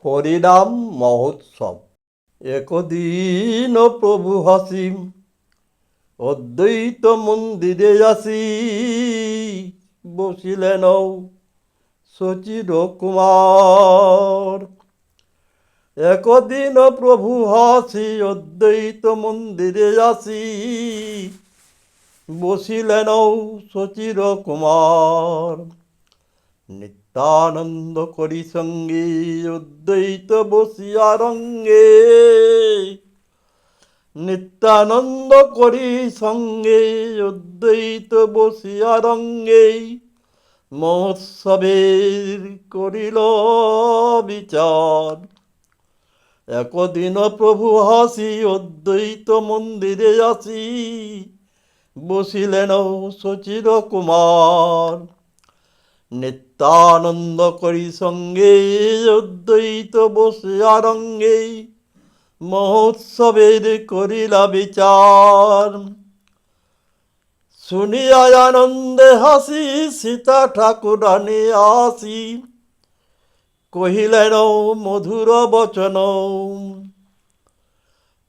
হরিনাম মহোৎসব। একদিন প্রভু হাসিম অদ্বৈত মন্দিরে আসি, বসিলেন সচির কুমার। একদিন প্রভু হাসি অদ্বৈত মন্দিরে আসি, বসিলেন সচির কুমার। নিত্যানন্দ করি সঙ্গে অদ্বৈত বসিয়া রঙ্গে, নিত্যানন্দ করি সঙ্গে অদ্বৈত বসিয়া রঙ্গে, মহোৎসবের করিল বিচার। একদিন প্রভু হাসি অদ্বৈত মন্দিরে আসি, বসিলেন সচির কুমার। নিত্যানন্দ করি সঙ্গে অদ্বৈত বসিয়া রঙ্গে, মহোৎসবের করিলা বিচার। শুনিয়া আনন্দে হাসি সীতা ঠাকুরানী আসি, কহিলেন মধুর বচন।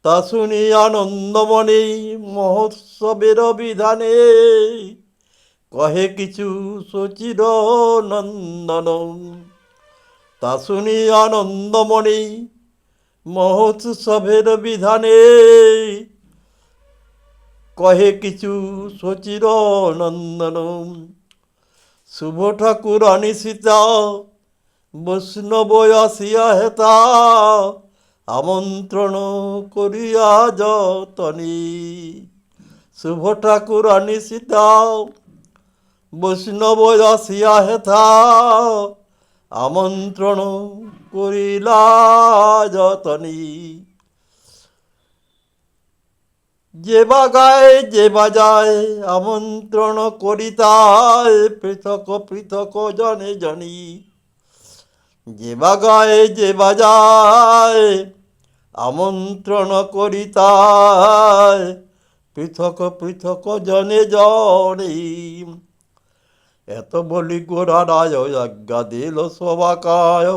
তা শুনি আনন্দমণি মহোৎসবের বিধানে, কহে কিছু সচির নন্দন। তা শুনি আনন্দমণি মহোৎসবের বিধানে, কহে কিছু সচির নন্দন। শুভ ঠাকুরানী সীতা বৈষ্ণব আসিয়া হেতা, আমন্ত্রণ করিয়া যতনী। শুভ ঠাকুরানী সীতা বৈষ্ণব আসিয়া হেথা, আমন্ত্রণ করিলা যতনী। যে বাগায় যে বাজায় আমন্ত্রণ করিতায়, পৃথক পৃথক জনে জনি। যে বাগায় যে বাজায় আমন্ত্রণ করিতায়, পৃথক পৃথক জনে জনে। এত বলি গোরারায় আজ্ঞা দিল সবাকায়,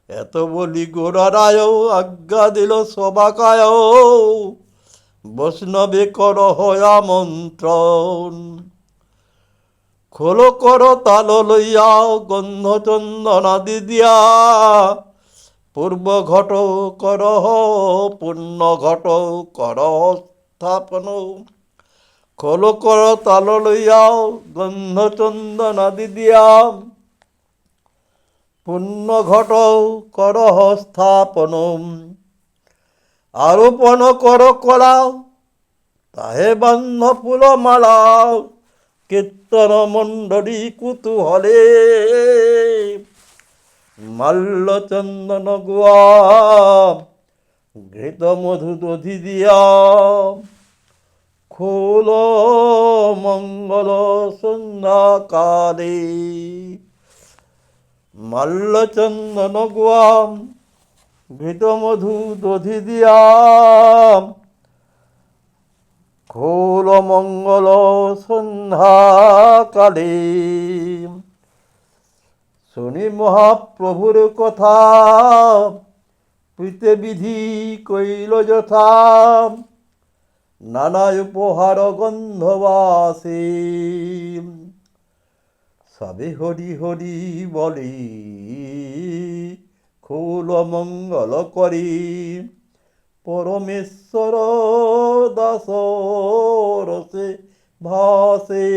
এত বলি গোরারায় আজ্ঞা দিল সবাকায়, বৈষ্ণবে কর আমন্ত্রণ। খোলো কর তাল লইয়া গন্ধ চন্দনাদি দিয়া, পূর্ব ঘট কর পুণ্য ঘট কর স্থাপন। খোলো কর তাল লইয়া গন্ধ চন্দনাদি দিয়া, পুণ্য ঘট কর স্থাপন। আরোপণ কর কলা তাহে বান্ধ ফুল মালা, কীর্তন মণ্ডলী কুতূহলে। মাল্য চন্দন গুয়া ঘৃত মধু দধি দিয়া, খোল মঙ্গল সন্ধ্যাকালে। মাল্য চন্দন গুয়া ঘৃত মধু দধি দিয়া, খোল মঙ্গল সন্ধ্যাকালে। শুনি মহাপ্রভুর কথা প্রীতে বিধি কইল যথা, নানা উপহার গন্ধবাসে। সবে হরি হরি বলি খোল মঙ্গল করি, পরমেশ্বর দাস রসে ভাসে।